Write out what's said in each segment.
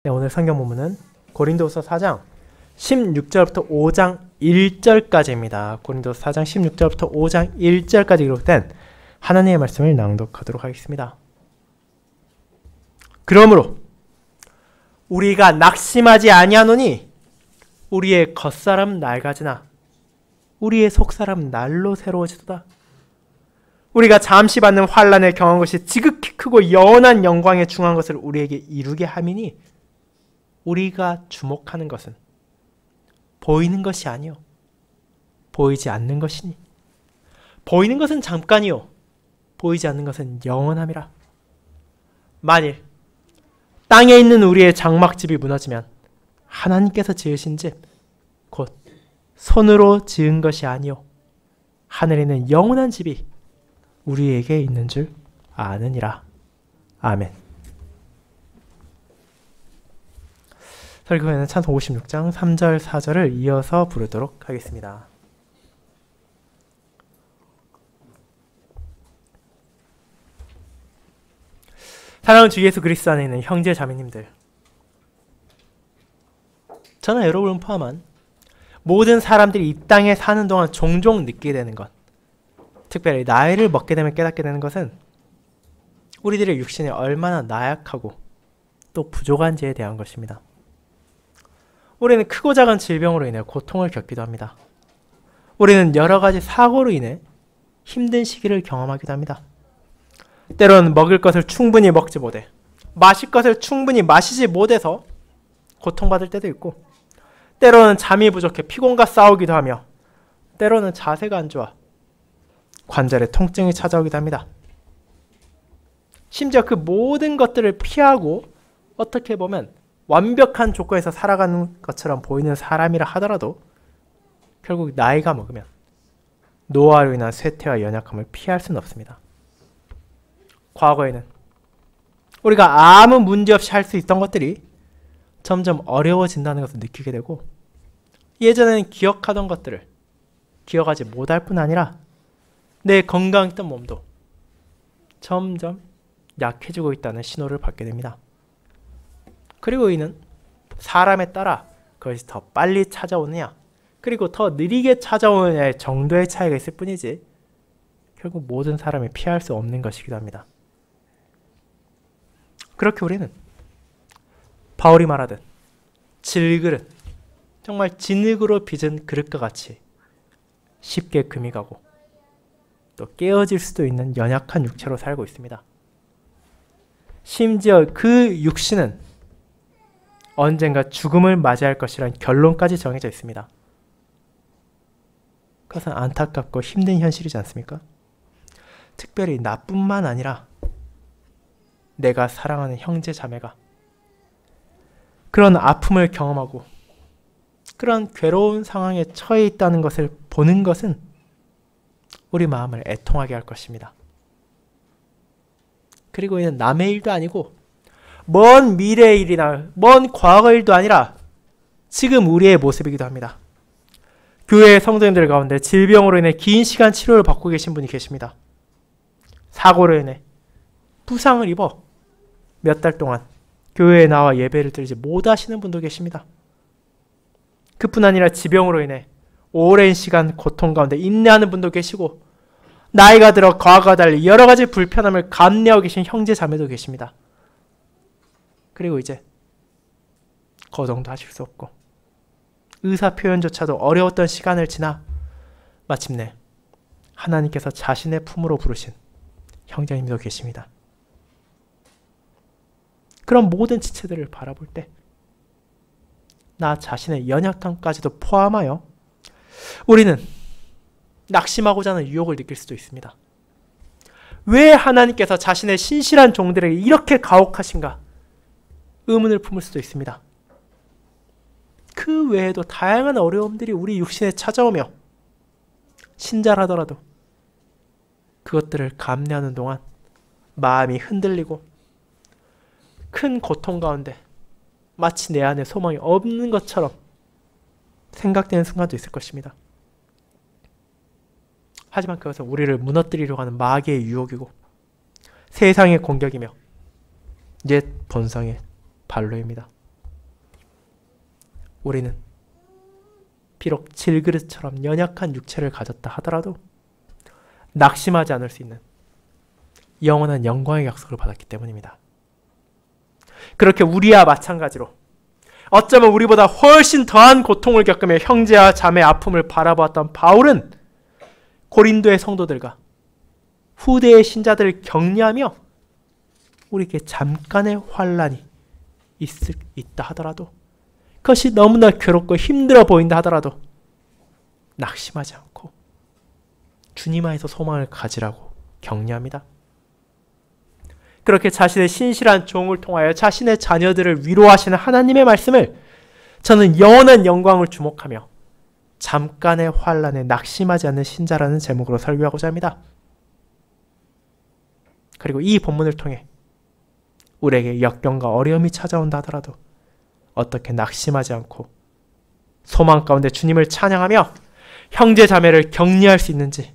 네, 오늘 성경 본문은 고린도서 4장 16절부터 5장 1절까지입니다. 고린도서 4장 16절부터 5장 1절까지 기록된 하나님의 말씀을 낭독하도록 하겠습니다. 그러므로 우리가 낙심하지 아니하노니 우리의 겉사람 낡아지나 우리의 속사람 날로 새로워지도다. 우리가 잠시 받는 환난을 경한 것이 지극히 크고 영원한 영광에 중한 것을 우리에게 이루게 함이니 우리가 주목하는 것은 보이는 것이 아니요 보이지 않는 것이니 보이는 것은 잠깐이요 보이지 않는 것은 영원함이라. 만일 땅에 있는 우리의 장막집이 무너지면 하나님께서 지으신 집 곧 손으로 지은 것이 아니요 하늘에 있는 영원한 집이 우리에게 있는 줄 아느니라. 아멘. 설교에는 찬송 56장 3절 4절을 이어서 부르도록 하겠습니다. 사랑하는 주 예수 그리스도 안에 있는 형제 자매님들, 저는 여러분을 포함한 모든 사람들이 이 땅에 사는 동안 종종 느끼게 되는 것, 특별히 나이를 먹게 되면 깨닫게 되는 것은 우리들의 육신이 얼마나 나약하고 또 부족한지에 대한 것입니다. 우리는 크고 작은 질병으로 인해 고통을 겪기도 합니다. 우리는 여러 가지 사고로 인해 힘든 시기를 경험하기도 합니다. 때로는 먹을 것을 충분히 먹지 못해, 마실 것을 충분히 마시지 못해서 고통받을 때도 있고, 때로는 잠이 부족해 피곤과 싸우기도 하며, 때로는 자세가 안 좋아 관절에 통증이 찾아오기도 합니다. 심지어 그 모든 것들을 피하고 어떻게 보면 완벽한 조건에서 살아가는 것처럼 보이는 사람이라 하더라도 결국 나이가 먹으면 노화로 인한 쇠퇴와 연약함을 피할 수는 없습니다. 과거에는 우리가 아무 문제 없이 할 수 있던 것들이 점점 어려워진다는 것을 느끼게 되고, 예전에는 기억하던 것들을 기억하지 못할 뿐 아니라 내 건강했던 몸도 점점 약해지고 있다는 신호를 받게 됩니다. 그리고 이는 사람에 따라 그것이 더 빨리 찾아오느냐 그리고 더 느리게 찾아오느냐의 정도의 차이가 있을 뿐이지 결국 모든 사람이 피할 수 없는 것이기도 합니다. 그렇게 우리는 바울이 말하듯 질그릇, 정말 진흙으로 빚은 그릇과 같이 쉽게 금이 가고 또 깨어질 수도 있는 연약한 육체로 살고 있습니다. 심지어 그 육신은 언젠가 죽음을 맞이할 것이란 결론까지 정해져 있습니다. 그것은 안타깝고 힘든 현실이지 않습니까? 특별히 나뿐만 아니라 내가 사랑하는 형제 자매가 그런 아픔을 경험하고 그런 괴로운 상황에 처해 있다는 것을 보는 것은 우리 마음을 애통하게 할 것입니다. 그리고 이는 남의 일도 아니고 먼 미래의 일이나 먼 과거 일도 아니라 지금 우리의 모습이기도 합니다. 교회의 성도님들 가운데 질병으로 인해 긴 시간 치료를 받고 계신 분이 계십니다. 사고로 인해 부상을 입어 몇 달 동안 교회에 나와 예배를 드리지 못하시는 분도 계십니다. 그뿐 아니라 지병으로 인해 오랜 시간 고통 가운데 인내하는 분도 계시고, 나이가 들어 과거와 달리 여러 가지 불편함을 감내하고 계신 형제 자매도 계십니다. 그리고 이제 거동도 하실 수 없고 의사 표현조차도 어려웠던 시간을 지나 마침내 하나님께서 자신의 품으로 부르신 형제님도 계십니다. 그런 모든 지체들을 바라볼 때 나 자신의 연약함까지도 포함하여 우리는 낙심하고자 하는 유혹을 느낄 수도 있습니다. 왜 하나님께서 자신의 신실한 종들에게 이렇게 가혹하신가? 의문을 품을 수도 있습니다. 그 외에도 다양한 어려움들이 우리 육신에 찾아오며 신자라더라도 그것들을 감내하는 동안 마음이 흔들리고 큰 고통 가운데 마치 내 안에 소망이 없는 것처럼 생각되는 순간도 있을 것입니다. 하지만 그것은 우리를 무너뜨리려고 하는 마귀의 유혹이고 세상의 공격이며 옛 본성의 반로입니다. 우리는 비록 질그릇처럼 연약한 육체를 가졌다 하더라도 낙심하지 않을 수 있는 영원한 영광의 약속을 받았기 때문입니다. 그렇게 우리와 마찬가지로 어쩌면 우리보다 훨씬 더한 고통을 겪으며 형제와 자매의 아픔을 바라보았던 바울은 고린도의 성도들과 후대의 신자들을 격려하며 우리에게 잠깐의 환난이 있다 하더라도, 그것이 너무나 괴롭고 힘들어 보인다 하더라도 낙심하지 않고 주님 안에서 소망을 가지라고 격려합니다. 그렇게 자신의 신실한 종을 통하여 자신의 자녀들을 위로하시는 하나님의 말씀을 저는 영원한 영광을 주목하며 잠깐의 환난에 낙심하지 않는 신자라는 제목으로 설교하고자 합니다. 그리고 이 본문을 통해 우리에게 역경과 어려움이 찾아온다 하더라도 어떻게 낙심하지 않고 소망 가운데 주님을 찬양하며 형제 자매를 격려할 수 있는지,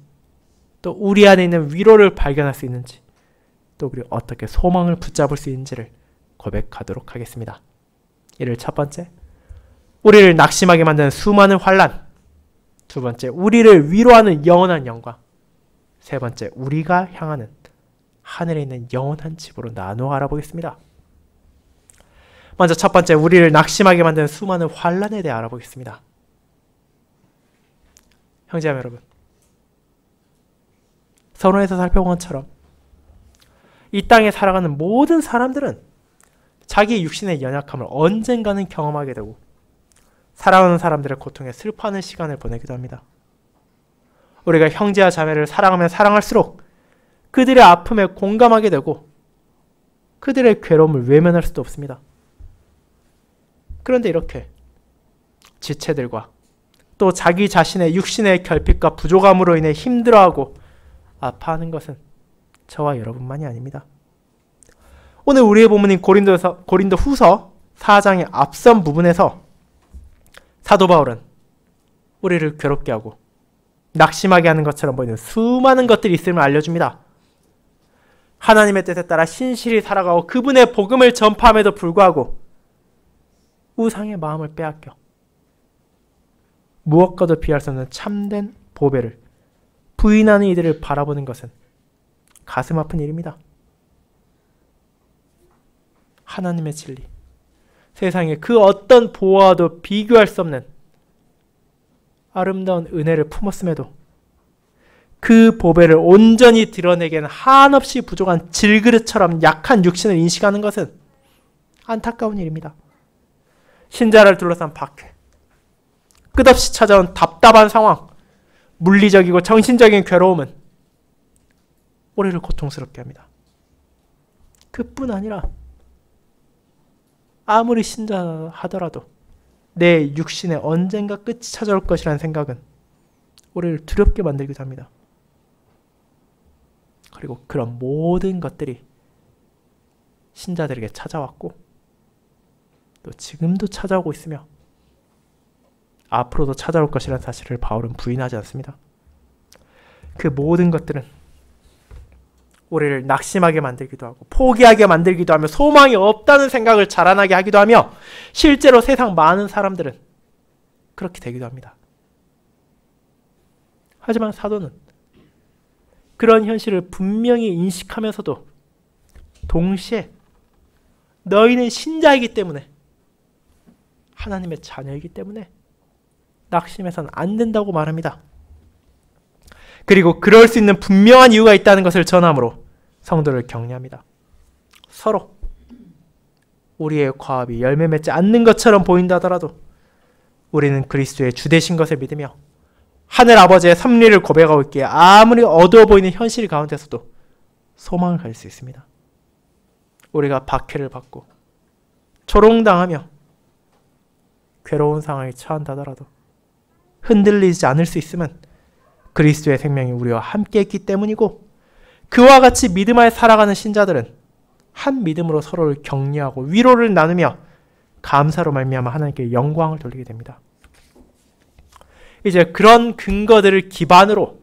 또 우리 안에 있는 위로를 발견할 수 있는지, 또 우리 어떻게 소망을 붙잡을 수 있는지를 고백하도록 하겠습니다. 이를 첫 번째, 우리를 낙심하게 만드는 수많은 환난. 두 번째, 우리를 위로하는 영원한 영광. 세 번째, 우리가 향하는 하늘에 있는 영원한 집으로 나누어 알아보겠습니다. 먼저 첫 번째, 우리를 낙심하게 만드는 수많은 환난에 대해 알아보겠습니다. 형제자매 여러분, 서론에서 살펴본 것처럼 이 땅에 살아가는 모든 사람들은 자기 육신의 연약함을 언젠가는 경험하게 되고 사랑하는 사람들의 고통에 슬퍼하는 시간을 보내기도 합니다. 우리가 형제와 자매를 사랑하면 사랑할수록 그들의 아픔에 공감하게 되고 그들의 괴로움을 외면할 수도 없습니다. 그런데 이렇게 지체들과 또 자기 자신의 육신의 결핍과 부족함으로 인해 힘들어하고 아파하는 것은 저와 여러분만이 아닙니다. 오늘 우리의 본문인 고린도 후서 4장의 앞선 부분에서 사도 바울은 우리를 괴롭게 하고 낙심하게 하는 것처럼 보이는 수많은 것들이 있음을 알려줍니다. 하나님의 뜻에 따라 신실히 살아가고 그분의 복음을 전파함에도 불구하고 우상의 마음을 빼앗겨 무엇과도 비할 수 없는 참된 보배를 부인하는 이들을 바라보는 것은 가슴 아픈 일입니다. 하나님의 진리, 세상에 그 어떤 보화와도 비교할 수 없는 아름다운 은혜를 품었음에도 그 보배를 온전히 드러내기에는 한없이 부족한 질그릇처럼 약한 육신을 인식하는 것은 안타까운 일입니다. 신자를 둘러싼 박해, 끝없이 찾아온 답답한 상황, 물리적이고 정신적인 괴로움은 우리를 고통스럽게 합니다. 그뿐 아니라 아무리 신자 하더라도 내 육신에 언젠가 끝이 찾아올 것이라는 생각은 우리를 두렵게 만들기도 합니다. 그리고 그런 모든 것들이 신자들에게 찾아왔고 또 지금도 찾아오고 있으며 앞으로도 찾아올 것이라는 사실을 바울은 부인하지 않습니다. 그 모든 것들은 우리를 낙심하게 만들기도 하고 포기하게 만들기도 하며 소망이 없다는 생각을 자라나게 하기도 하며 실제로 세상 많은 사람들은 그렇게 되기도 합니다. 하지만 사도는 그런 현실을 분명히 인식하면서도 동시에 너희는 신자이기 때문에, 하나님의 자녀이기 때문에 낙심해서는 안 된다고 말합니다. 그리고 그럴 수 있는 분명한 이유가 있다는 것을 전함으로 성도를 격려합니다. 서로 우리의 과업이 열매 맺지 않는 것처럼 보인다 하더라도 우리는 그리스도의 주 되신 것을 믿으며 하늘 아버지의 섭리를 고백하고 있기에 아무리 어두워 보이는 현실 가운데서도 소망을 가질 수 있습니다. 우리가 박해를 받고 조롱당하며 괴로운 상황에 처한다 하더라도 흔들리지 않을 수 있음은 그리스도의 생명이 우리와 함께 있기 때문이고, 그와 같이 믿음 안에 살아가는 신자들은 한 믿음으로 서로를 격려하고 위로를 나누며 감사로 말미암아 하나님께 영광을 돌리게 됩니다. 이제 그런 근거들을 기반으로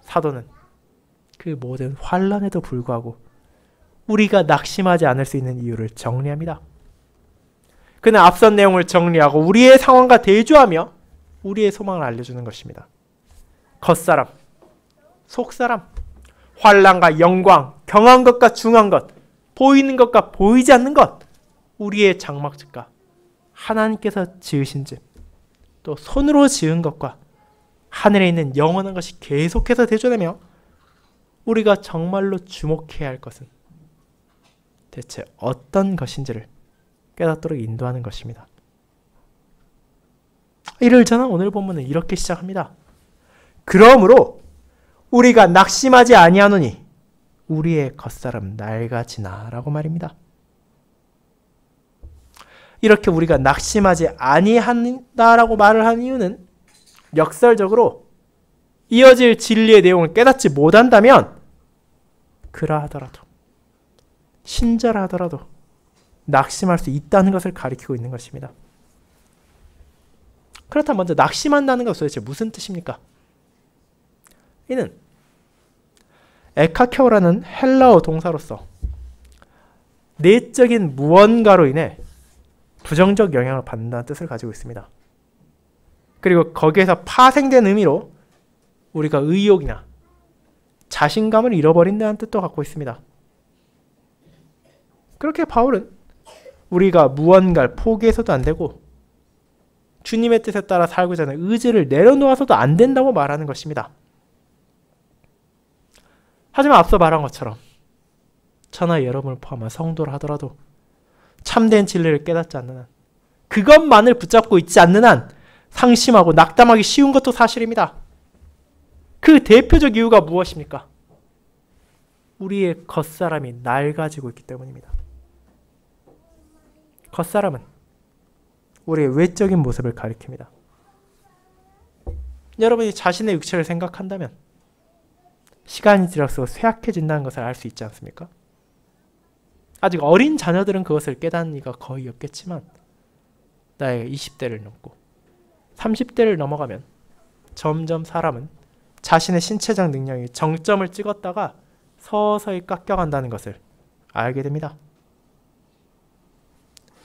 사도는 그 모든 환난에도 불구하고 우리가 낙심하지 않을 수 있는 이유를 정리합니다. 그는 앞선 내용을 정리하고 우리의 상황과 대조하며 우리의 소망을 알려주는 것입니다. 겉사람, 속사람, 환난과 영광, 경한 것과 중한 것, 보이는 것과 보이지 않는 것, 우리의 장막집과 하나님께서 지으신 집, 또 손으로 지은 것과 하늘에 있는 영원한 것이 계속해서 대조되며 우리가 정말로 주목해야 할 것은 대체 어떤 것인지를 깨닫도록 인도하는 것입니다. 이를 저는 오늘 본문은 이렇게 시작합니다. 그러므로 우리가 낙심하지 아니하노니 우리의 겉사람 낡아지나 라고 말입니다. 이렇게 우리가 낙심하지 아니한다라고 말을 한 이유는 역설적으로 이어질 진리의 내용을 깨닫지 못한다면 그러하더라도 신자라더라도 낙심할 수 있다는 것을 가리키고 있는 것입니다. 그렇다면 먼저 낙심한다는 것은 도대체 무슨 뜻입니까? 이는 에카케오라는 헬라어 동사로서 내적인 무언가로 인해 부정적 영향을 받는다는 뜻을 가지고 있습니다. 그리고 거기에서 파생된 의미로 우리가 의욕이나 자신감을 잃어버린다는 뜻도 갖고 있습니다. 그렇게 바울은 우리가 무언가를 포기해서도 안 되고 주님의 뜻에 따라 살고자 하는 의지를 내려놓아서도 안 된다고 말하는 것입니다. 하지만 앞서 말한 것처럼 저나 여러분을 포함한 성도를 하더라도 참된 진리를 깨닫지 않는 한, 그것만을 붙잡고 있지 않는 한 상심하고 낙담하기 쉬운 것도 사실입니다. 그 대표적 이유가 무엇입니까? 우리의 겉사람이 낡아지고 있기 때문입니다. 겉사람은 우리의 외적인 모습을 가리킵니다. 여러분이 자신의 육체를 생각한다면 시간이 지날수록 쇠약해진다는 것을 알 수 있지 않습니까? 아직 어린 자녀들은 그것을 깨닫는 이가 거의 없겠지만 나이가 20대를 넘고 30대를 넘어가면 점점 사람은 자신의 신체적 능력이 정점을 찍었다가 서서히 깎여간다는 것을 알게 됩니다.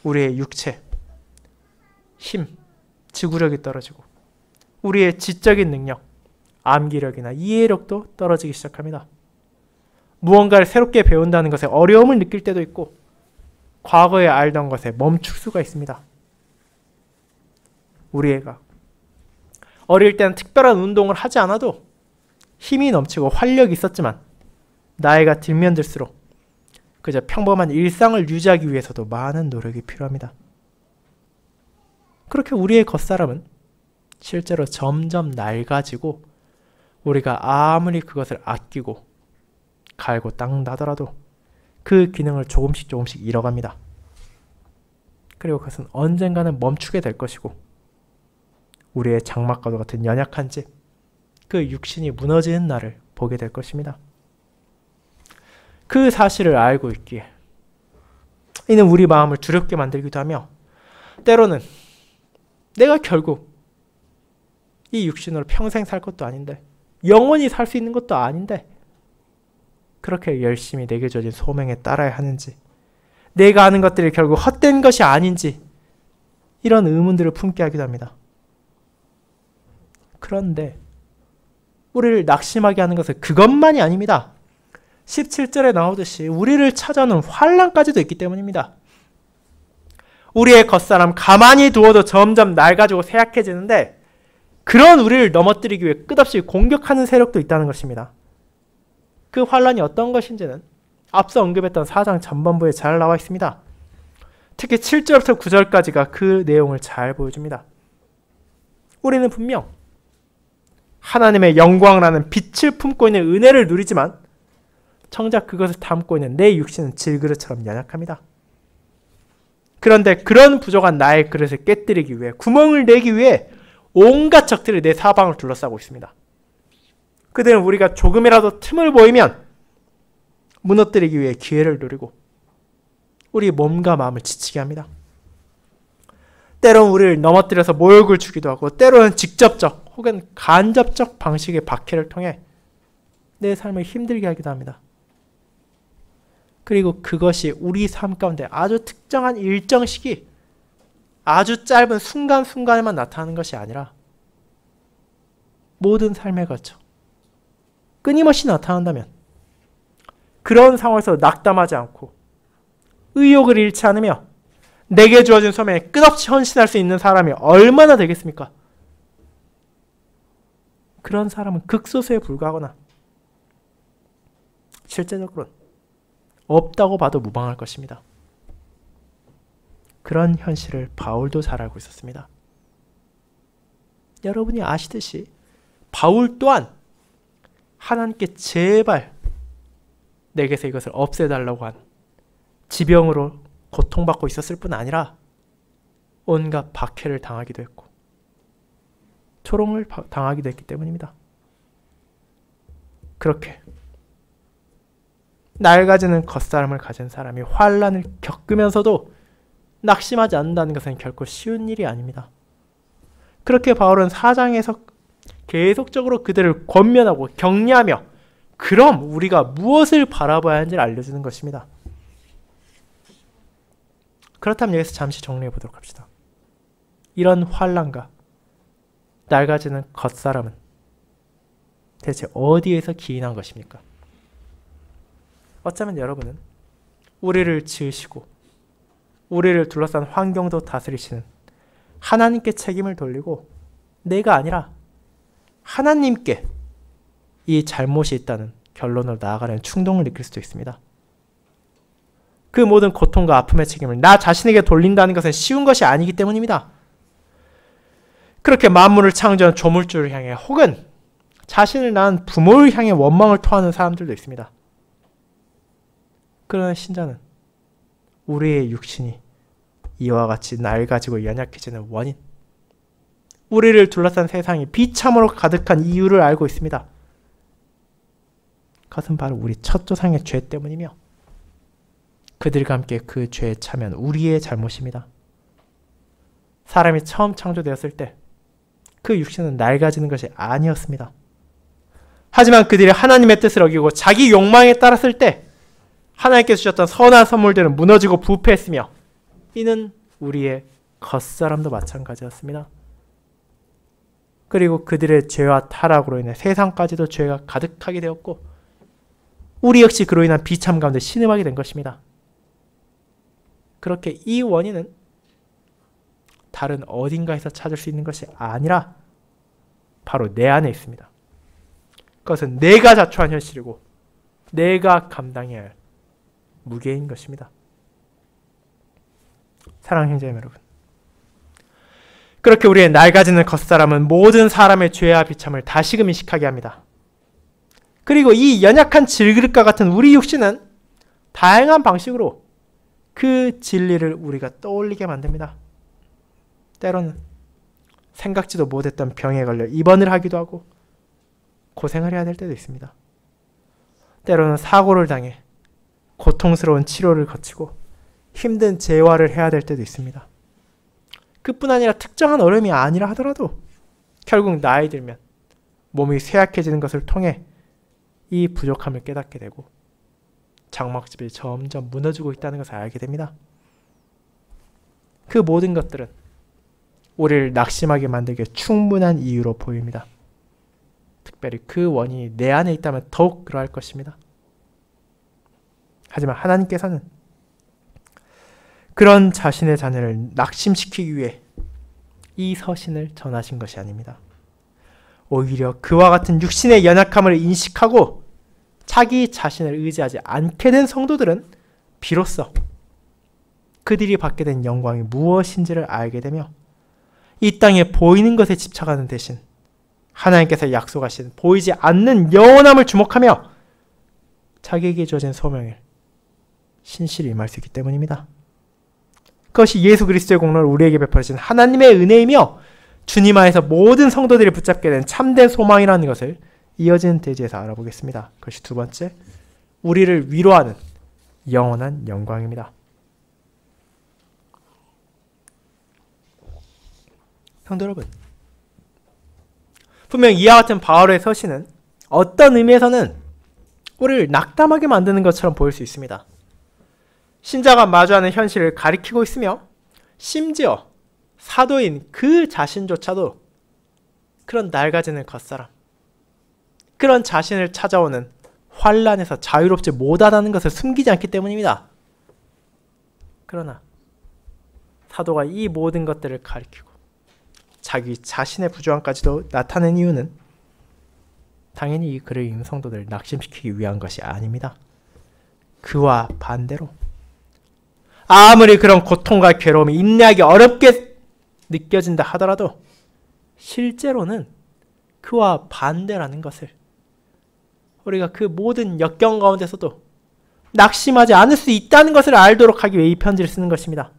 우리의 육체, 힘, 지구력이 떨어지고 우리의 지적인 능력, 암기력이나 이해력도 떨어지기 시작합니다. 무언가를 새롭게 배운다는 것에 어려움을 느낄 때도 있고 과거에 알던 것에 멈출 수가 있습니다. 우리 애가 어릴 때는 특별한 운동을 하지 않아도 힘이 넘치고 활력이 있었지만 나이가 들면 들수록 그저 평범한 일상을 유지하기 위해서도 많은 노력이 필요합니다. 그렇게 우리의 겉사람은 실제로 점점 낡아지고 우리가 아무리 그것을 아끼고 갈고 닦는다더라도 그 기능을 조금씩 잃어갑니다. 그리고 그것은 언젠가는 멈추게 될 것이고 우리의 장막과도 같은 연약한 집, 그 육신이 무너지는 날을 보게 될 것입니다. 그 사실을 알고 있기에 이는 우리 마음을 두렵게 만들기도 하며 때로는 내가 결국 이 육신으로 평생 살 것도 아닌데 영원히 살 수 있는 것도 아닌데 그렇게 열심히 내게 주어진 소명에 따라야 하는지 내가 하는 것들이 결국 헛된 것이 아닌지 이런 의문들을 품게 하기도 합니다. 그런데 우리를 낙심하게 하는 것은 그것만이 아닙니다. 17절에 나오듯이 우리를 찾아오는 환난까지도 있기 때문입니다. 우리의 겉사람 가만히 두어도 점점 낡아지고 쇠약해지는데 그런 우리를 넘어뜨리기 위해 끝없이 공격하는 세력도 있다는 것입니다. 그 환난이 어떤 것인지는 앞서 언급했던 4장 전반부에 잘 나와 있습니다. 특히 7절부터 9절까지가 그 내용을 잘 보여줍니다. 우리는 분명 하나님의 영광이라는 빛을 품고 있는 은혜를 누리지만 정작 그것을 담고 있는 내 육신은 질그릇처럼 연약합니다. 그런데 그런 부족한 나의 그릇을 깨뜨리기 위해 구멍을 내기 위해 온갖 적들이 내 사방을 둘러싸고 있습니다. 그들은 우리가 조금이라도 틈을 보이면 무너뜨리기 위해 기회를 노리고 우리 몸과 마음을 지치게 합니다. 때로는 우리를 넘어뜨려서 모욕을 주기도 하고 때로는 직접적 혹은 간접적 방식의 박해를 통해 내 삶을 힘들게 하기도 합니다. 그리고 그것이 우리 삶 가운데 아주 특정한 일정 시기 아주 짧은 순간순간에만 나타나는 것이 아니라 모든 삶에 걸쳐 끊임없이 나타난다면 그런 상황에서 낙담하지 않고 의욕을 잃지 않으며 내게 주어진 소명에 끝없이 헌신할 수 있는 사람이 얼마나 되겠습니까? 그런 사람은 극소수에 불과하거나 실제적으로는 없다고 봐도 무방할 것입니다. 그런 현실을 바울도 잘 알고 있었습니다. 여러분이 아시듯이 바울 또한 하나님께 제발 내게서 이것을 없애달라고 한 지병으로 고통받고 있었을 뿐 아니라 온갖 박해를 당하기도 했고 초롱을 당하기도 했기 때문입니다. 그렇게 낡아지는 겉사람을 가진 사람이 환난을 겪으면서도 낙심하지 않는다는 것은 결코 쉬운 일이 아닙니다. 그렇게 바울은 4장에서 계속적으로 그들을 권면하고 격려하며 그럼 우리가 무엇을 바라봐야 하는지를 알려주는 것입니다. 그렇다면 여기서 잠시 정리해 보도록 합시다. 이런 환난과 낡아지는 겉사람은 대체 어디에서 기인한 것입니까? 어쩌면 여러분은 우리를 지으시고 우리를 둘러싼 환경도 다스리시는 하나님께 책임을 돌리고 내가 아니라 하나님께 이 잘못이 있다는 결론으로 나아가려는 충동을 느낄 수도 있습니다. 그 모든 고통과 아픔의 책임을 나 자신에게 돌린다는 것은 쉬운 것이 아니기 때문입니다. 그렇게 만물을 창조한 조물주를 향해 혹은 자신을 낳은 부모를 향해 원망을 토하는 사람들도 있습니다. 그러나 신자는 우리의 육신이 이와 같이 낡아지고 연약해지는 원인, 우리를 둘러싼 세상이 비참으로 가득한 이유를 알고 있습니다. 그것은 바로 우리 첫 조상의 죄 때문이며 그들과 함께 그 죄에 참여한 우리의 잘못입니다. 사람이 처음 창조되었을 때 그 육신은 낡아지는 것이 아니었습니다. 하지만 그들이 하나님의 뜻을 어기고 자기 욕망에 따랐을 때 하나님께 주셨던 선한 선물들은 무너지고 부패했으며 이는 우리의 겉사람도 마찬가지였습니다. 그리고 그들의 죄와 타락으로 인해 세상까지도 죄가 가득하게 되었고 우리 역시 그로 인한 비참 가운데 신음하게 된 것입니다. 그렇게 이 원인은 다른 어딘가에서 찾을 수 있는 것이 아니라 바로 내 안에 있습니다. 그것은 내가 자초한 현실이고 내가 감당해야 할 무게인 것입니다. 사랑하는 형제님 여러분, 그렇게 우리의 낡아지는 겉사람은 모든 사람의 죄와 비참을 다시금 인식하게 합니다. 그리고 이 연약한 질그릇과 같은 우리 육신은 다양한 방식으로 그 진리를 우리가 떠올리게 만듭니다. 때로는 생각지도 못했던 병에 걸려 입원을 하기도 하고 고생을 해야 될 때도 있습니다. 때로는 사고를 당해 고통스러운 치료를 거치고 힘든 재활을 해야 될 때도 있습니다. 그뿐 아니라 특정한 어려움이 아니라 하더라도 결국 나이 들면 몸이 쇠약해지는 것을 통해 이 부족함을 깨닫게 되고 장막집이 점점 무너지고 있다는 것을 알게 됩니다. 그 모든 것들은 우리를 낙심하게 만들기에 충분한 이유로 보입니다. 특별히 그 원인이 내 안에 있다면 더욱 그러할 것입니다. 하지만 하나님께서는 그런 자신의 자녀를 낙심시키기 위해 이 서신을 전하신 것이 아닙니다. 오히려 그와 같은 육신의 연약함을 인식하고 자기 자신을 의지하지 않게 된 성도들은 비로소 그들이 받게 된 영광이 무엇인지를 알게 되며 이 땅에 보이는 것에 집착하는 대신 하나님께서 약속하신 보이지 않는 영원함을 주목하며 자기에게 주어진 소명을 신실히 임할 수 있기 때문입니다. 그것이 예수 그리스도의 공로를 우리에게 베풀어진 하나님의 은혜이며 주님 안에서 모든 성도들이 붙잡게 된 참된 소망이라는 것을 이어지는 대지에서 알아보겠습니다. 그것이 두 번째, 우리를 위로하는 영원한 영광입니다. 성도 여러분, 분명 이와 같은 바울의 서신은 어떤 의미에서는 우리를 낙담하게 만드는 것처럼 보일 수 있습니다. 신자가 마주하는 현실을 가리키고 있으며 심지어 사도인 그 자신조차도 그런 낡아지는 겉사람, 그런 자신을 찾아오는 환란에서 자유롭지 못하다는 것을 숨기지 않기 때문입니다. 그러나 사도가 이 모든 것들을 가리키고 자기 자신의 부조함까지도 나타낸 이유는 당연히 이 글을 읽는 성도들을 낙심시키기 위한 것이 아닙니다. 그와 반대로 아무리 그런 고통과 괴로움이 인내하기 어렵게 느껴진다 하더라도 실제로는 그와 반대라는 것을 우리가 그 모든 역경 가운데서도 낙심하지 않을 수 있다는 것을 알도록 하기 위해 이 편지를 쓰는 것입니다.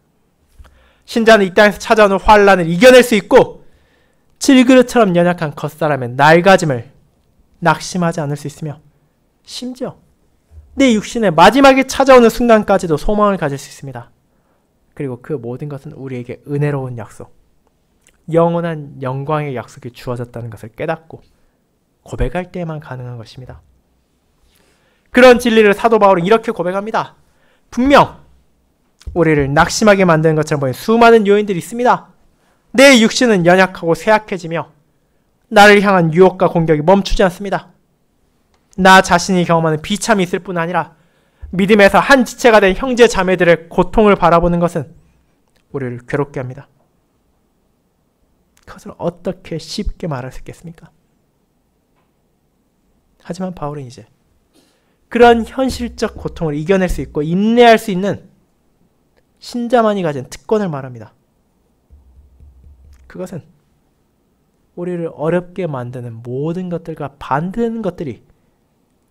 신자는 이 땅에서 찾아오는 환란을 이겨낼 수 있고 질그릇처럼 연약한 겉사람의 낡아짐을 낙심하지 않을 수 있으며 심지어 내 육신의 마지막에 찾아오는 순간까지도 소망을 가질 수 있습니다. 그리고 그 모든 것은 우리에게 은혜로운 약속, 영원한 영광의 약속이 주어졌다는 것을 깨닫고 고백할 때에만 가능한 것입니다. 그런 진리를 사도 바울은 이렇게 고백합니다. 분명 우리를 낙심하게 만드는 것처럼 보이는 수많은 요인들이 있습니다. 내 육신은 연약하고 쇠약해지며 나를 향한 유혹과 공격이 멈추지 않습니다. 나 자신이 경험하는 비참이 있을 뿐 아니라 믿음에서 한 지체가 된 형제 자매들의 고통을 바라보는 것은 우리를 괴롭게 합니다. 그것을 어떻게 쉽게 말할 수 있겠습니까? 하지만 바울은 이제 그런 현실적 고통을 이겨낼 수 있고 인내할 수 있는 신자만이 가진 특권을 말합니다. 그것은 우리를 어렵게 만드는 모든 것들과 반대되는 것들이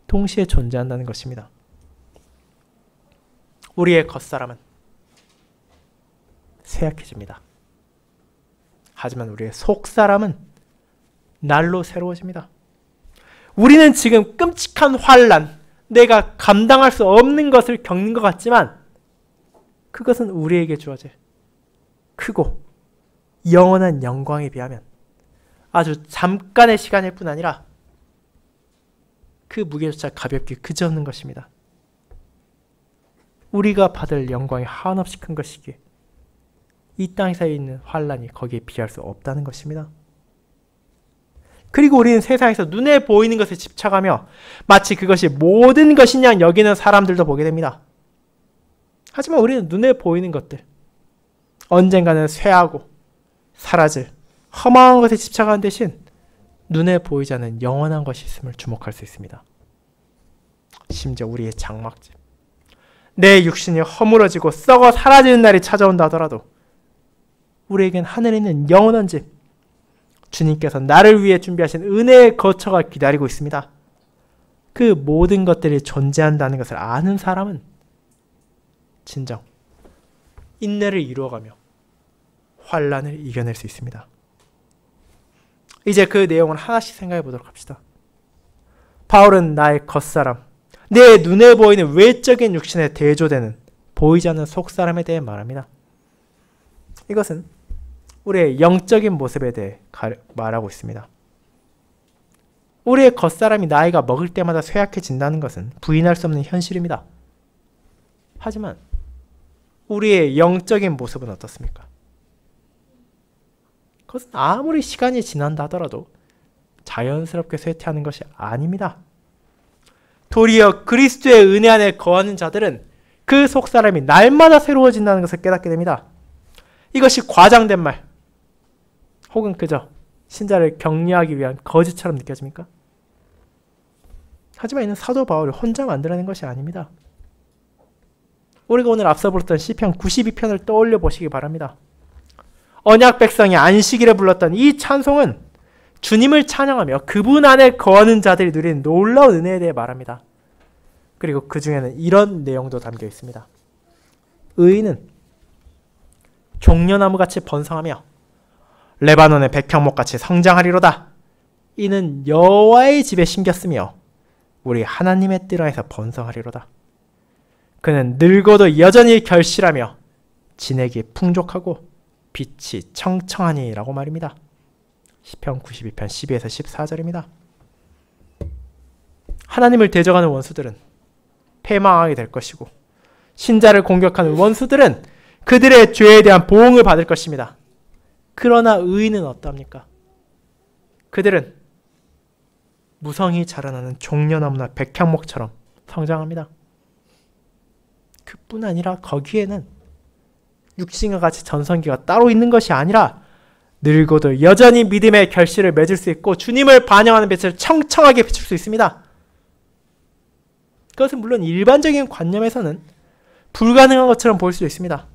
동시에 존재한다는 것입니다. 우리의 겉사람은 쇠약해집니다. 하지만 우리의 속사람은 날로 새로워집니다. 우리는 지금 끔찍한 환난, 내가 감당할 수 없는 것을 겪는 것 같지만 그것은 우리에게 주어질 크고 영원한 영광에 비하면 아주 잠깐의 시간일 뿐 아니라 그 무게조차 가볍게 그치없는 것입니다. 우리가 받을 영광이 한없이 큰 것이기에 이 땅에 있는 환란이 거기에 비할 수 없다는 것입니다. 그리고 우리는 세상에서 눈에 보이는 것에 집착하며 마치 그것이 모든 것인 양 여기는 사람들도 보게 됩니다. 하지만 우리는 눈에 보이는 것들, 언젠가는 쇠하고 사라질 허망한 것에 집착하는 대신 눈에 보이지 않는 영원한 것이 있음을 주목할 수 있습니다. 심지어 우리의 장막집, 내 육신이 허물어지고 썩어 사라지는 날이 찾아온다 하더라도 우리에겐 하늘에 있는 영원한 집, 주님께서 나를 위해 준비하신 은혜의 거처가 기다리고 있습니다. 그 모든 것들이 존재한다는 것을 아는 사람은 진정 인내를 이루어가며 환란을 이겨낼 수 있습니다. 이제 그 내용을 하나씩 생각해 보도록 합시다. 바울은 나의 겉사람, 내 눈에 보이는 외적인 육신에 대조되는 보이지 않는 속사람에 대해 말합니다. 이것은 우리의 영적인 모습에 대해 말하고 있습니다. 우리의 겉사람이 나이가 먹을 때마다 쇠약해진다는 것은 부인할 수 없는 현실입니다. 하지만 우리의 영적인 모습은 어떻습니까? 그것은 아무리 시간이 지난다 하더라도 자연스럽게 쇠퇴하는 것이 아닙니다. 도리어 그리스도의 은혜 안에 거하는 자들은 그 속사람이 날마다 새로워진다는 것을 깨닫게 됩니다. 이것이 과장된 말, 혹은 그저 신자를 격려하기 위한 거짓처럼 느껴집니까? 하지만 이는 사도 바울이 혼자 만들어낸 것이 아닙니다. 우리가 오늘 앞서 불렀던 시편 92편을 떠올려 보시기 바랍니다. 언약 백성이 안식일에 불렀던 이 찬송은 주님을 찬양하며 그분 안에 거하는 자들이 누리는 놀라운 은혜에 대해 말합니다. 그리고 그 중에는 이런 내용도 담겨 있습니다. 의인은 종려나무같이 번성하며 레바논의 백향목같이 성장하리로다. 이는 여호와의 집에 심겼으며 우리 하나님의 뜰 안에서 번성하리로다. 그는 늙어도 여전히 결실하며 진액이 풍족하고 빛이 청청하니 라고 말입니다. 시편 92편 12에서 14절입니다. 하나님을 대적하는 원수들은 패망하게 될 것이고 신자를 공격하는 원수들은 그들의 죄에 대한 보응을 받을 것입니다. 그러나 의인은 어떠합니까? 그들은 무성히 자라나는 종려나무나 백향목처럼 성장합니다. 그뿐 아니라 거기에는 육신과 같이 전성기가 따로 있는 것이 아니라 늙어도 여전히 믿음의 결실을 맺을 수 있고 주님을 반영하는 빛을 청청하게 비출 수 있습니다. 그것은 물론 일반적인 관념에서는 불가능한 것처럼 보일 수도 있습니다.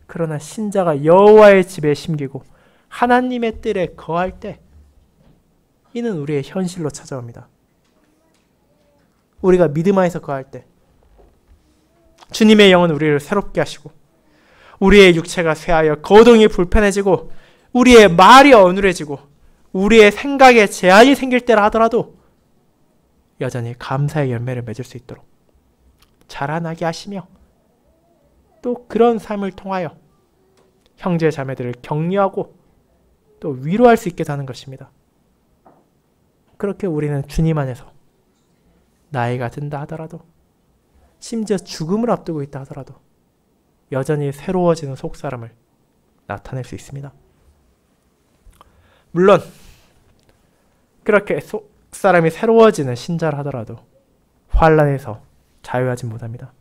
그러나 신자가 여호와의 집에 심기고 하나님의 뜰에 거할 때 이는 우리의 현실로 찾아옵니다. 우리가 믿음 안에서 거할 때 주님의 영은 우리를 새롭게 하시고 우리의 육체가 쇠하여 거동이 불편해지고 우리의 말이 어눌해지고 우리의 생각에 제한이 생길 때라 하더라도 여전히 감사의 열매를 맺을 수 있도록 자라나게 하시며 또 그런 삶을 통하여 형제 자매들을 격려하고 또 위로할 수 있게 하는 것입니다. 그렇게 우리는 주님 안에서 나이가 든다 하더라도 심지어 죽음을 앞두고 있다 하더라도 여전히 새로워지는 속사람을 나타낼 수 있습니다. 물론 그렇게 속사람이 새로워지는 신자라 하더라도 환난에서 자유하지 못합니다.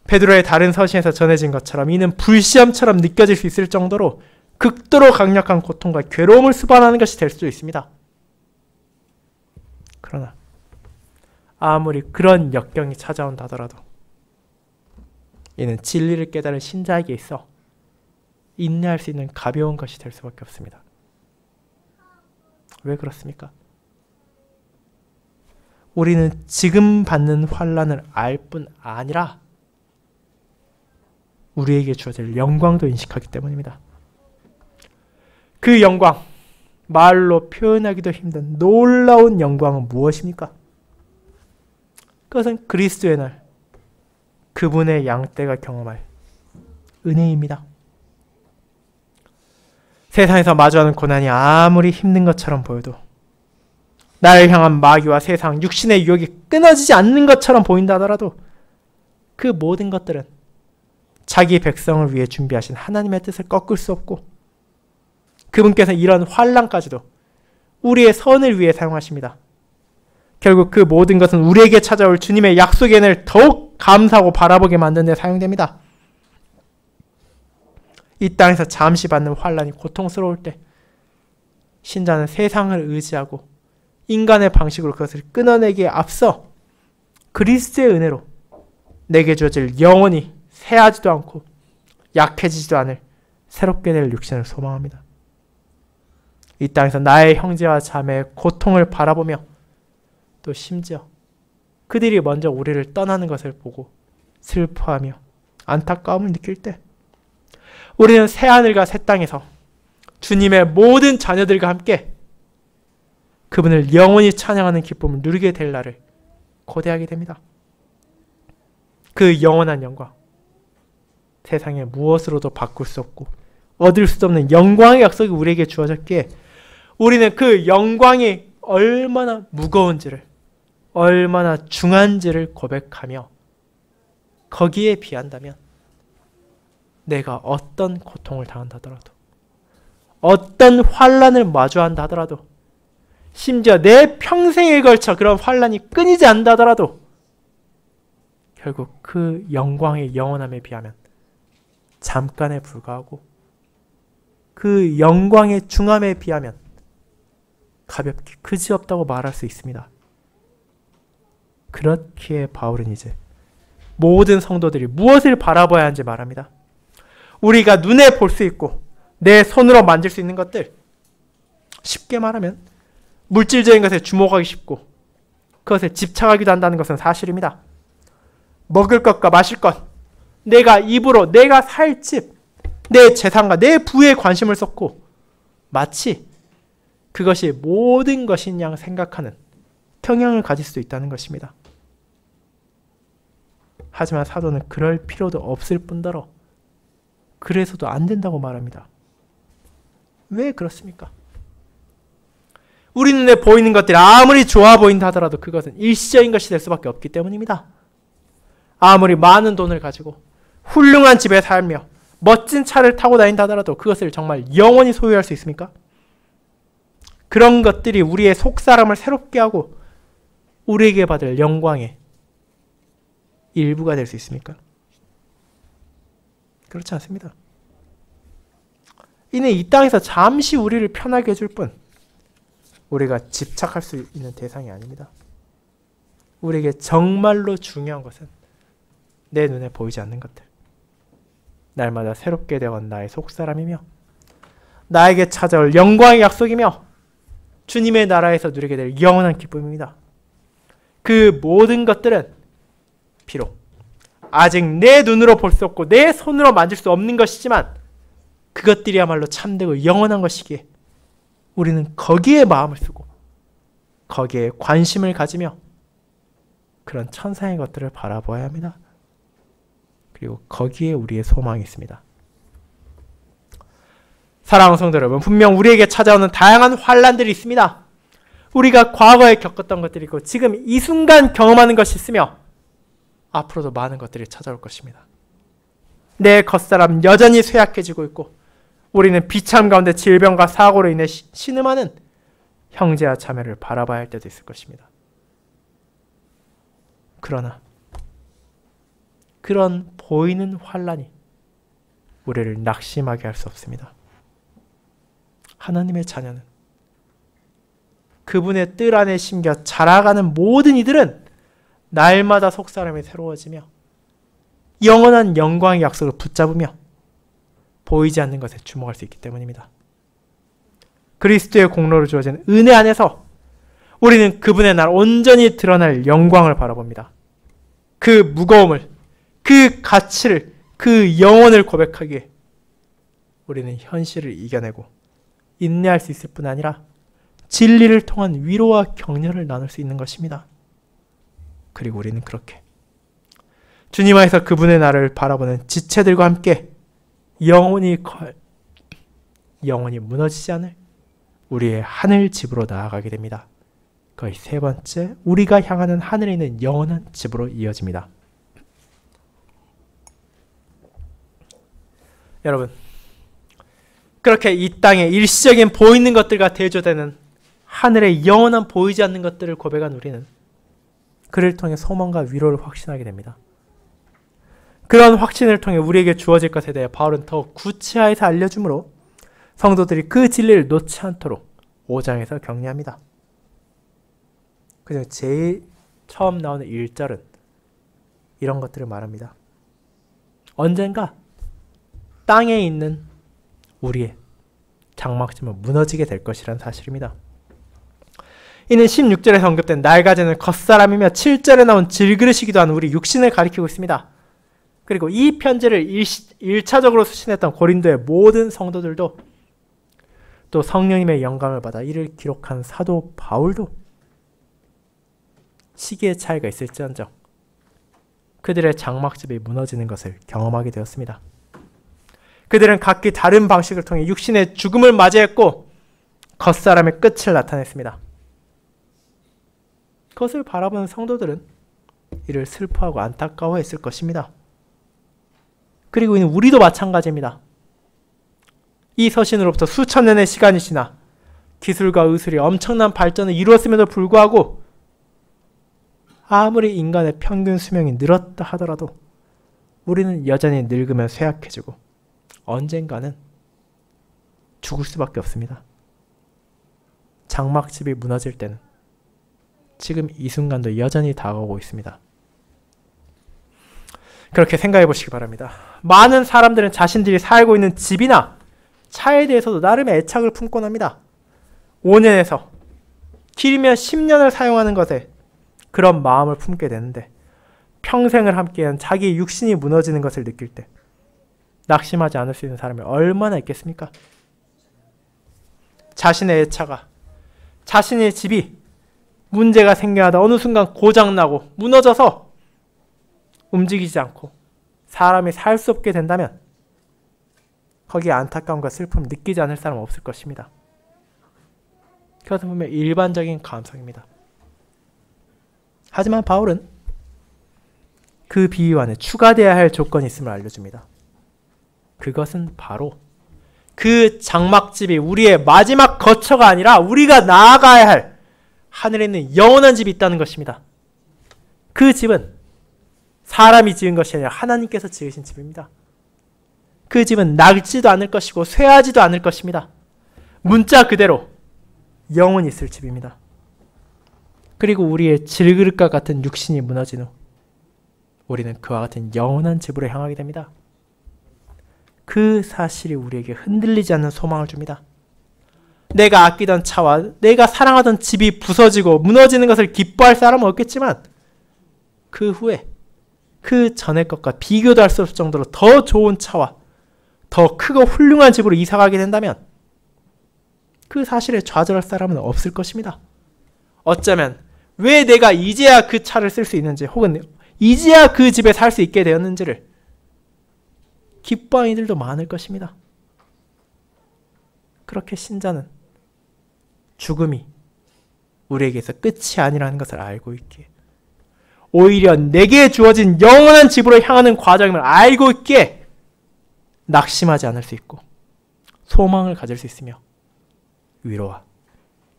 베드로의 다른 서신에서 전해진 것처럼 이는 불시험처럼 느껴질 수 있을 정도로 극도로 강력한 고통과 괴로움을 수반하는 것이 될 수도 있습니다. 그러나 아무리 그런 역경이 찾아온다 하더라도 이는 진리를 깨달은 신자에게 있어 인내할 수 있는 가벼운 것이 될 수밖에 없습니다. 왜 그렇습니까? 우리는 지금 받는 환난을 알 뿐 아니라 우리에게 주어질 영광도 인식하기 때문입니다. 그 영광, 말로 표현하기도 힘든 놀라운 영광은 무엇입니까? 그것은 그리스도의 날, 그분의 양떼가 경험할 은혜입니다. 세상에서 마주하는 고난이 아무리 힘든 것처럼 보여도 나를 향한 마귀와 세상, 육신의 유혹이 끊어지지 않는 것처럼 보인다 하더라도 그 모든 것들은 자기 백성을 위해 준비하신 하나님의 뜻을 꺾을 수 없고 그분께서 이런 환난까지도 우리의 선을 위해 사용하십니다. 결국 그 모든 것은 우리에게 찾아올 주님의 약속의 은혜를 더욱 감사하고 바라보게 만드는 데 사용됩니다. 이 땅에서 잠시 받는 환난이 고통스러울 때 신자는 세상을 의지하고 인간의 방식으로 그것을 끊어내기에 앞서 그리스도의 은혜로 내게 주어질 영원히 새하지도 않고 약해지지도 않을 새롭게 될 육신을 소망합니다. 이 땅에서 나의 형제와 자매의 고통을 바라보며 또 심지어 그들이 먼저 우리를 떠나는 것을 보고 슬퍼하며 안타까움을 느낄 때 우리는 새하늘과 새 땅에서 주님의 모든 자녀들과 함께 그분을 영원히 찬양하는 기쁨을 누리게 될 날을 고대하게 됩니다. 그 영원한 영광, 세상의 무엇으로도 바꿀 수 없고 얻을 수 없는 영광의 약속이 우리에게 주어졌기에 우리는 그 영광이 얼마나 무거운지를, 얼마나 중한지를 고백하며 거기에 비한다면 내가 어떤 고통을 당한다 하더라도 어떤 환난을 마주한다 하더라도 심지어 내 평생에 걸쳐 그런 환난이 끊이지 않는다 하더라도 결국 그 영광의 영원함에 비하면 잠깐에 불과하고 그 영광의 중함에 비하면 가볍게 그지없다고 말할 수 있습니다. 그렇기에 바울은 이제 모든 성도들이 무엇을 바라봐야 하는지 말합니다. 우리가 눈에 볼 수 있고 내 손으로 만질 수 있는 것들, 쉽게 말하면 물질적인 것에 주목하기 쉽고 그것에 집착하기도 한다는 것은 사실입니다. 먹을 것과 마실 것, 내가 입으로 내가 살 집, 내 재산과 내 부에 관심을 쏟고 마치 그것이 모든 것인 양 생각하는 경향을 가질 수도 있다는 것입니다. 하지만 사도는 그럴 필요도 없을 뿐더러 그래서도 안 된다고 말합니다. 왜 그렇습니까? 우리 눈에 보이는 것들이 아무리 좋아 보인다 하더라도 그것은 일시적인 것이 될 수밖에 없기 때문입니다. 아무리 많은 돈을 가지고 훌륭한 집에 살며 멋진 차를 타고 다닌다 하더라도 그것을 정말 영원히 소유할 수 있습니까? 그런 것들이 우리의 속사람을 새롭게 하고 우리에게 받을 영광의 일부가 될 수 있습니까? 그렇지 않습니다. 이는 이 땅에서 잠시 우리를 편하게 해줄 뿐 우리가 집착할 수 있는 대상이 아닙니다. 우리에게 정말로 중요한 것은 내 눈에 보이지 않는 것들, 날마다 새롭게 되어간 나의 속사람이며 나에게 찾아올 영광의 약속이며 주님의 나라에서 누리게 될 영원한 기쁨입니다. 그 모든 것들은 비록 아직 내 눈으로 볼 수 없고 내 손으로 만질 수 없는 것이지만 그것들이야말로 참되고 영원한 것이기에 우리는 거기에 마음을 쓰고 거기에 관심을 가지며 그런 천상의 것들을 바라보아야 합니다. 그리고 거기에 우리의 소망이 있습니다. 사랑하는 성도 여러분, 분명 우리에게 찾아오는 다양한 환란들이 있습니다. 우리가 과거에 겪었던 것들이 있고 지금 이 순간 경험하는 것이 있으며 앞으로도 많은 것들이 찾아올 것입니다. 내 겉사람 여전히 쇠약해지고 있고 우리는 비참 가운데 질병과 사고로 인해 신음하는 형제와 자매를 바라봐야 할 때도 있을 것입니다. 그러나 그런 보이는 환란이 우리를 낙심하게 할 수 없습니다. 하나님의 자녀는 그분의 뜰 안에 심겨 자라가는 모든 이들은 날마다 속사람이 새로워지며 영원한 영광의 약속을 붙잡으며 보이지 않는 것에 주목할 수 있기 때문입니다. 그리스도의 공로로 주어진 은혜 안에서 우리는 그분의 날 온전히 드러날 영광을 바라봅니다. 그 무거움을, 그 가치를, 그 영혼을 고백하기에 우리는 현실을 이겨내고 인내할 수 있을 뿐 아니라 진리를 통한 위로와 격려를 나눌 수 있는 것입니다. 그리고 우리는 그렇게 주님 안에서 그분의 나라를 바라보는 지체들과 함께 영원히 무너지지 않을 우리의 하늘 집으로 나아가게 됩니다. 거의 세 번째, 우리가 향하는 하늘에 있는 영원한 집으로 이어집니다. 여러분, 그렇게 이 땅의 일시적인 보이는 것들과 대조되는 하늘의 영원한 보이지 않는 것들을 고백한 우리는 그를 통해 소망과 위로를 확신하게 됩니다. 그런 확신을 통해 우리에게 주어질 것에 대해 바울은 더욱 구체화해서 알려주므로 성도들이 그 진리를 놓지 않도록 5장에서 격려합니다. 그중 제일 처음 나오는 1절은 이런 것들을 말합니다. 언젠가 땅에 있는 우리의 장막집은 무너지게 될 것이라는 사실입니다. 이는 16절에서 언급된 낡아지는 겉사람이며 7절에 나온 질그릇이기도 한 우리 육신을 가리키고 있습니다. 그리고 이 편지를 1차적으로 수신했던 고린도의 모든 성도들도 또 성령님의 영감을 받아 이를 기록한 사도 바울도 시기의 차이가 있을지언정 그들의 장막집이 무너지는 것을 경험하게 되었습니다. 그들은 각기 다른 방식을 통해 육신의 죽음을 맞이했고 겉사람의 끝을 나타냈습니다. 그것을 바라보는 성도들은 이를 슬퍼하고 안타까워했을 것입니다. 그리고 이는 우리도 마찬가지입니다. 이 서신으로부터 수천 년의 시간이 지나 기술과 의술이 엄청난 발전을 이루었음에도 불구하고 아무리 인간의 평균 수명이 늘었다 하더라도 우리는 여전히 늙으면 쇠약해지고 언젠가는 죽을 수밖에 없습니다. 장막집이 무너질 때는 지금 이 순간도 여전히 다가오고 있습니다. 그렇게 생각해 보시기 바랍니다. 많은 사람들은 자신들이 살고 있는 집이나 차에 대해서도 나름의 애착을 품곤 합니다. 5년에서 길면 10년을 사용하는 것에 그런 마음을 품게 되는데 평생을 함께한 자기의 육신이 무너지는 것을 느낄 때 낙심하지 않을 수 있는 사람이 얼마나 있겠습니까? 자신의 애차가, 자신의 집이 문제가 생겨나다 어느 순간 고장나고 무너져서 움직이지 않고 사람이 살 수 없게 된다면 거기에 안타까움과 슬픔을 느끼지 않을 사람은 없을 것입니다. 그것은 분명 일반적인 감성입니다. 하지만 바울은 그 비유 안에 추가되어야 할 조건이 있음을 알려줍니다. 그것은 바로 그 장막집이 우리의 마지막 거처가 아니라 우리가 나아가야 할 하늘에 있는 영원한 집이 있다는 것입니다. 그 집은 사람이 지은 것이 아니라 하나님께서 지으신 집입니다. 그 집은 낡지도 않을 것이고 쇠하지도 않을 것입니다. 문자 그대로 영원히 있을 집입니다. 그리고 우리의 질그릇과 같은 육신이 무너진 후 우리는 그와 같은 영원한 집으로 향하게 됩니다. 그 사실이 우리에게 흔들리지 않는 소망을 줍니다. 내가 아끼던 차와 내가 사랑하던 집이 부서지고 무너지는 것을 기뻐할 사람은 없겠지만 그 후에 그 전의 것과 비교도 할 수 없을 정도로 더 좋은 차와 더 크고 훌륭한 집으로 이사가게 된다면 그 사실에 좌절할 사람은 없을 것입니다. 어쩌면 왜 내가 이제야 그 차를 쓸 수 있는지 혹은 이제야 그 집에 살 수 있게 되었는지를 기뻐하는 이들도 많을 것입니다. 그렇게 신자는 죽음이 우리에게서 끝이 아니라는 것을 알고 있기에 오히려 내게 주어진 영원한 집으로 향하는 과정임을 알고 있기에 낙심하지 않을 수 있고 소망을 가질 수 있으며 위로와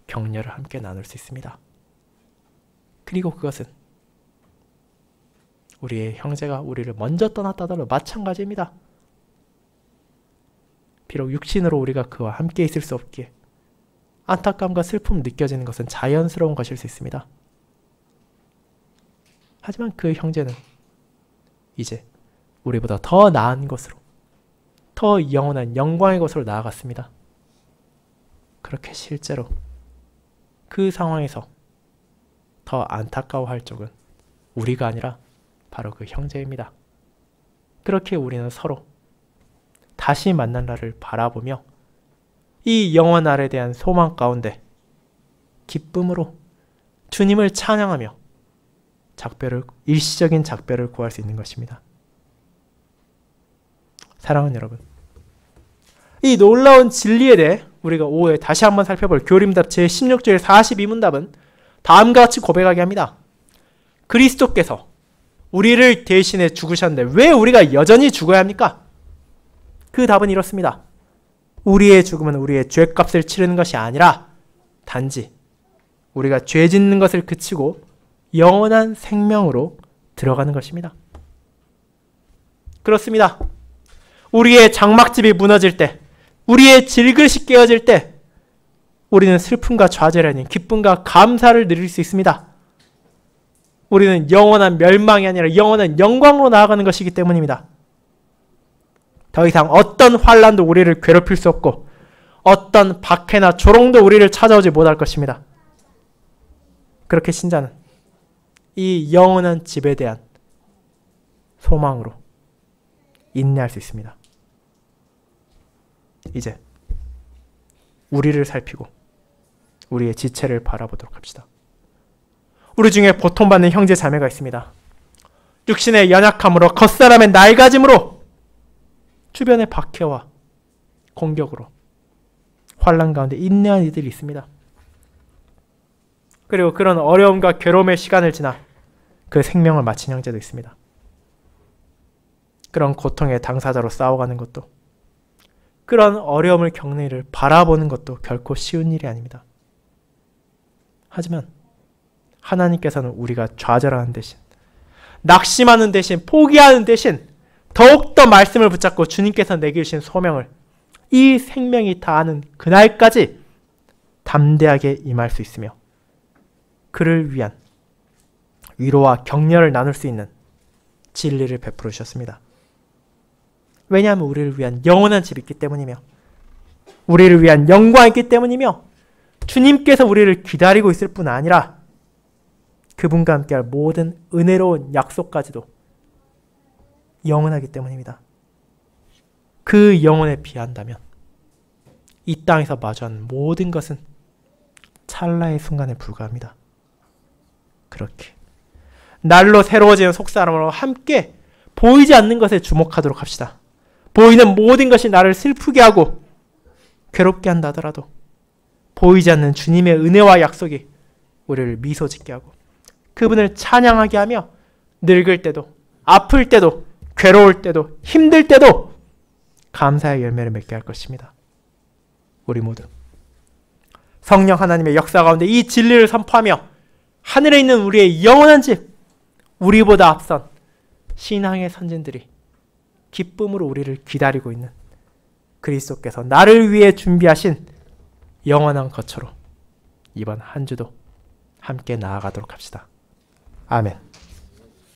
격려를 함께 나눌 수 있습니다. 그리고 그것은 우리의 형제가 우리를 먼저 떠났다더라도 마찬가지입니다. 비록 육신으로 우리가 그와 함께 있을 수 없기에 안타까움과 슬픔 느껴지는 것은 자연스러운 것일 수 있습니다. 하지만 그 형제는 이제 우리보다 더 나은 것으로 더 영원한 영광의 것으로 나아갔습니다. 그렇게 실제로 그 상황에서 더 안타까워할 쪽은 우리가 아니라 바로 그 형제입니다. 그렇게 우리는 서로 다시 만날 날을 바라보며 이 영원 날에 대한 소망 가운데 기쁨으로 주님을 찬양하며 일시적인 작별을 구할 수 있는 것입니다. 사랑하는 여러분, 이 놀라운 진리에 대해 우리가 오후에 다시 한번 살펴볼 교림답 제16절 42문답은 다음과 같이 고백하게 합니다. 그리스도께서 우리를 대신해 죽으셨는데 왜 우리가 여전히 죽어야 합니까? 그 답은 이렇습니다. 우리의 죽음은 우리의 죄값을 치르는 것이 아니라 단지 우리가 죄 짓는 것을 그치고 영원한 생명으로 들어가는 것입니다. 그렇습니다. 우리의 장막집이 무너질 때, 우리의 질그릇이 깨어질 때 우리는 슬픔과 좌절이 아닌 기쁨과 감사를 누릴 수 있습니다. 우리는 영원한 멸망이 아니라 영원한 영광으로 나아가는 것이기 때문입니다. 더 이상 어떤 환난도 우리를 괴롭힐 수 없고 어떤 박해나 조롱도 우리를 찾아오지 못할 것입니다. 그렇게 신자는 이 영원한 집에 대한 소망으로 인내할 수 있습니다. 이제 우리를 살피고 우리의 지체를 바라보도록 합시다. 우리 중에 고통받는 형제 자매가 있습니다. 육신의 연약함으로 겉사람의 낡아짐으로 주변의 박해와 공격으로 환난 가운데 인내한 이들이 있습니다. 그리고 그런 어려움과 괴로움의 시간을 지나 그 생명을 마친 형제도 있습니다. 그런 고통의 당사자로 싸워가는 것도 그런 어려움을 겪는 일을 바라보는 것도 결코 쉬운 일이 아닙니다. 하지만 하나님께서는 우리가 좌절하는 대신 낙심하는 대신 포기하는 대신 더욱더 말씀을 붙잡고 주님께서 내게 주신 소명을 이 생명이 다하는 그날까지 담대하게 임할 수 있으며 그를 위한 위로와 격려를 나눌 수 있는 진리를 베풀어 주셨습니다. 왜냐하면 우리를 위한 영원한 집이 있기 때문이며 우리를 위한 영광이 있기 때문이며 주님께서 우리를 기다리고 있을 뿐 아니라 그분과 함께할 모든 은혜로운 약속까지도 영원하기 때문입니다. 그 영혼에 비한다면 이 땅에서 마주하는 모든 것은 찰나의 순간에 불과합니다. 그렇게 날로 새로워지는 속사람으로 함께 보이지 않는 것에 주목하도록 합시다. 보이는 모든 것이 나를 슬프게 하고 괴롭게 한다 하더라도 보이지 않는 주님의 은혜와 약속이 우리를 미소 짓게 하고 그분을 찬양하게 하며 늙을 때도 아플 때도 괴로울 때도 힘들 때도 감사의 열매를 맺게 할 것입니다. 우리 모두 성령 하나님의 역사 가운데 이 진리를 선포하며 하늘에 있는 우리의 영원한 집, 우리보다 앞선 신앙의 선진들이 기쁨으로 우리를 기다리고 있는 그리스도께서 나를 위해 준비하신 영원한 거처로 이번 한 주도 함께 나아가도록 합시다. 아멘.